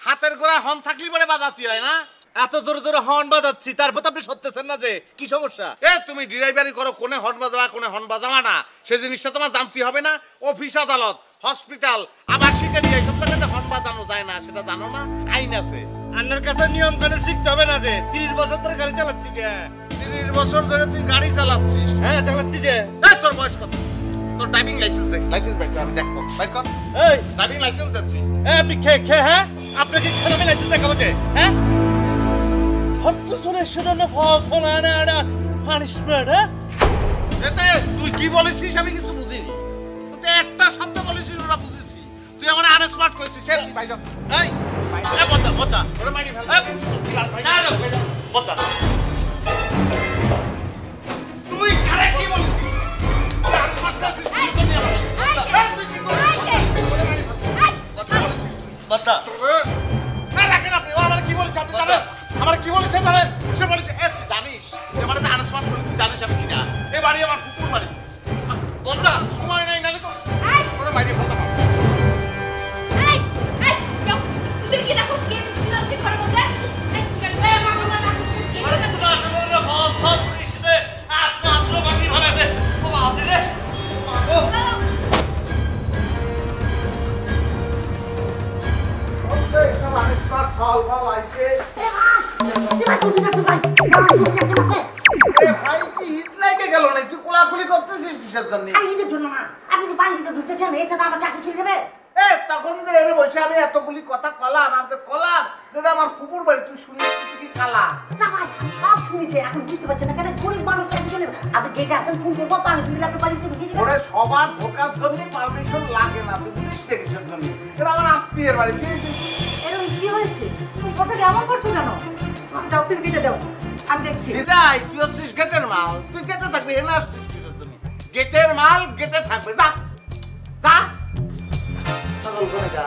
হাতের গোড়ায় হর্ন থাকলে পরে বাজাতে হয় না? এত জোরে জোরে হর্ন বাজাচ্ছি, তারপর আপনি সরতেছেন না যে, কি সমস্যা? তুমি ড্রাইভারি করো, কোনে হর্ন বাজাবা কোনে হর্ন বাজাবা না, সেই জিনিসটা তোমার জানতে হবে না? অফিস আদালত হসপিটাল আবাসিকে নিয়ে এইসব জায়গাতে হর্ন বাজানো যায় না, সেটা জানো না? আইন আছে। আপনার কাছে নিয়ম কানুন শিখতে হবে না যে? 30 বছর ধরে গাড়ি চালাচ্ছি যে। 30 বছর ধরে তুই গাড়ি চালাচ্ছিস? হ্যাঁ চালাচ্ছি যে। তোর বয়স কত? তোর ড্রাইভিং লাইসেন্স দেখ, লাইসেন্স বাইক আমি দেখবো, বাইক কর। এই ড্রাইভিং লাইসেন্স দে তুই। আপনি খেয়ে হ্যাঁ আপনি কি খেলামে লাইসেন্স দেখাবো যে? হ্যাঁ হট্ট চলে সেটা না ফল ফলা না পানিশমেন্ট। হ্যাঁ এতে তুই কি বলেছিস আমি কিছু বুঝিনি। তুই একটা শব্দ বলেছিস ওরা বুঝেছি, তুই আমার আনস্মার্ট করেছিস। তুই বাইক এই বদ্দা বদ্দা ওরে মারি ফেল। না না বদ্দা তুই কারে কি বলেছিস? আনস্মার্ট করছিস কি করবি আমার? তুই কি বলেছিস? বদ্দা রাখেন আপনি। ও আমার কি বলেছে আপনি জানেন? আমার কি বলেছে জানেন? সে বলেছে জানিস আমার আনস্মার্ট করেছিস, জানিস আমি কিনা? এ বাড়ি আমার কুকুর বাড়ি। বদ্দা সময় নাই, নালে তো ওরে মারি ফেলতে পারবো। তুই কি দেখো কে যাচ্ছে ঘরের মধ্যে? এই কি করতে মামা না আরে তুমি আসলে না ফল ফল করিসতে আর মাত্র বাকি ভালো দে ও আসে রে মাগো। ওই সব আনস্মার্ট ফল ফল আইছে। ভাই কি ঈদ লাগে গেল না? তুই কোলাকুলি করতেছিস কিসের জন্য? ঈদের জন্য না, আপনি তো বাড়ির ভিতরে ঢুকতেছেন, এতে তো আমার চাকরি চলে যাবে। তখন যে এনে বসে আমি এতগুলি কথা কলাম, আর কলাম যেটা আমার কুকুর বাড়ি, তুই শুনিস কি কালা? না ভাই সব শুনেছে, এখন বুঝতে পারছেন না কেন? গরিব মানুষ চাকরি চলে যাবে। আপনি গেটে আসেন, ফোন করবো, আমি শুনলে আপনি বাড়িতে ঢুকে যাবেন। ওরে সবার ঢোকার জন্য পারমিশন লাগে না, তুই বুঝিস কিসের জন্য? এটা আমার আত্মীয়ের বাড়ি। এরকম কি হয়েছে? তুমি কথা কেমন করছো কেন? যাও তুমি গেটে দাও, আমি দেখছি। দিদাই তুই হচ্ছিস গেটের মাল, তুই গেটে থাকবি, এনে আসছিস কিসের জন্য? গেটের মাল গেটে থাকবে, যা যা পাগল করে যা।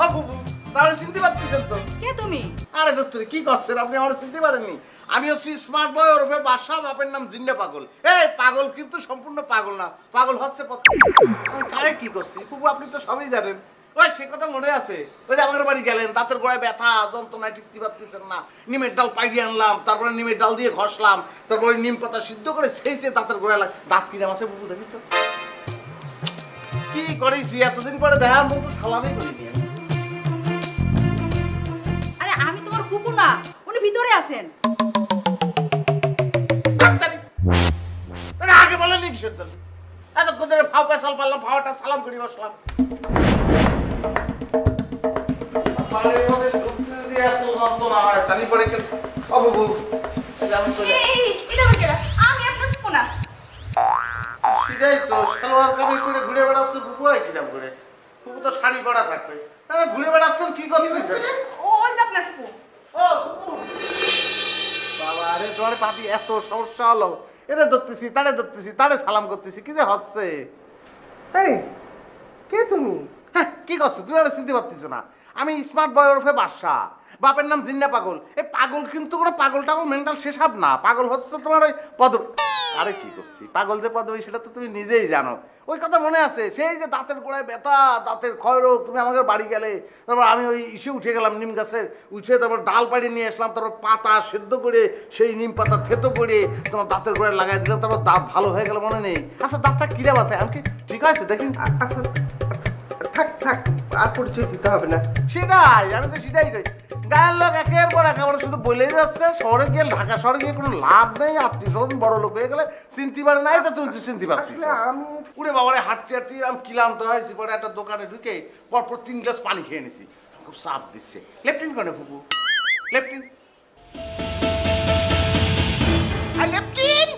ও বুবু তাহলে চিনতে পারতেছেন তো? কে তুমি? আরে দত্তরি কি করছেন আপনি? আমার চিনতে পারেননি? আমি হচ্ছি স্মার্ট বয় ওরফে বাদশা, বাপের নাম জিন্না পাগল। এই পাগল কিন্তু সম্পূর্ণ পাগল না, পাগল হচ্ছে আমি কারে কি করছি বুবু আপনি তো সবই জানেন। ওই সে কথা মনে আছে? ওই যে আমাদের বাড়ি গেলেন, দাঁতের গোড়ায় ব্যথা যন্ত্রণায় টিকতে পারতেছেন না, নিমের ডাল পাইয়ে আনলাম, তারপরে নিমের ডাল দিয়ে ঘষলাম, তারপরে নিম পাতা সিদ্ধ করে সেইছে দাঁতের গোড়ায় দাঁত কিরাম আছে বুবু, দেখিস কি করেছি? এতদিন পরে দেখার মতো সালামই করিনি। আরে আমি তোমার কুকুর না, উনি ভিতরে আছেন। আগে বলেনি কিসের জন্য? এতক্ষণ ধরে ফাও পেশাল পারলাম, ফাওয়াটা সালাম করি বসলাম। আমি আপনার কুকুর না। সেটাই তো, সালোয়ার কামিজ করে ঘুরে বেড়াচ্ছে বুবু, হয় কিরাম করে? বুবু তো শাড়ি পরা থাকবে, ঘুরে বেড়াচ্ছেন কি করতেছেন? ওই যে আপনার কুকুর। ও বাবা আরে তোমার পাতি এত সমস্যা হলো, এটা ধরতেছি তারে সালাম করতেছি, কি যে হচ্ছে? এই কে তুমি? হ্যাঁ কি করছো তুমি? আর চিনতে পারতেছো না? আমি স্মার্ট বয় ওরফে বাদশা, বাপের নাম জিন্না পাগল। এই পাগল কিন্তু কোনো পাগল টাগল মেন্টাল শেষাব না, পাগল হচ্ছে তোমার ওই পদ। আরে কি করছি, পাগল যে পদবী সেটা তো তুমি নিজেই জানো। ওই কথা মনে আছে? সেই যে দাঁতের গোড়ায় ব্যথা, দাঁতের ক্ষয়রোগ, তুমি আমাদের বাড়ি গেলে, তারপর আমি ওই ইসে উঠে গেলাম নিম গাছের, উঠে তারপর ডাল পাড়ি নিয়ে আসলাম, তারপর পাতা সেদ্ধ করে সেই নিম পাতা থেতো করে তোমার দাঁতের গোড়ায় লাগাই দিলাম, তারপর দাঁত ভালো হয়ে গেল, মনে নেই? আচ্ছা দাঁতটা কিরাম আছে? আমি কি ঠিক আছে দেখি? আচ্ছা থাক থাক, আর পরিচয় দিতে হবে না। সেটাই আমি তো সেটাই কই, গায়ের লোক একের পর একেবারে শুধু বলেই যাচ্ছে। শহরে গিয়ে, ঢাকা শহরে গিয়ে কোনো লাভ নেই, আত্মীয় স্বজন বড় লোক হয়ে গেলে চিনতে পারে নাই, তো তুমি চিনতে পারছি। আমি উড়ে বাবারে হাঁটতে হাঁটতে আমি ক্লান্ত হয়েছি, পরে একটা দোকানে ঢুকে পরপর 3 গ্লাস পানি খেয়ে নিছি, খুব চাপ দিচ্ছে। লেফটিন কেন ফুপু? লেফটিন লেফটিন,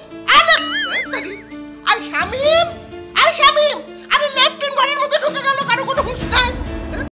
আই শামিম, আই শামিম,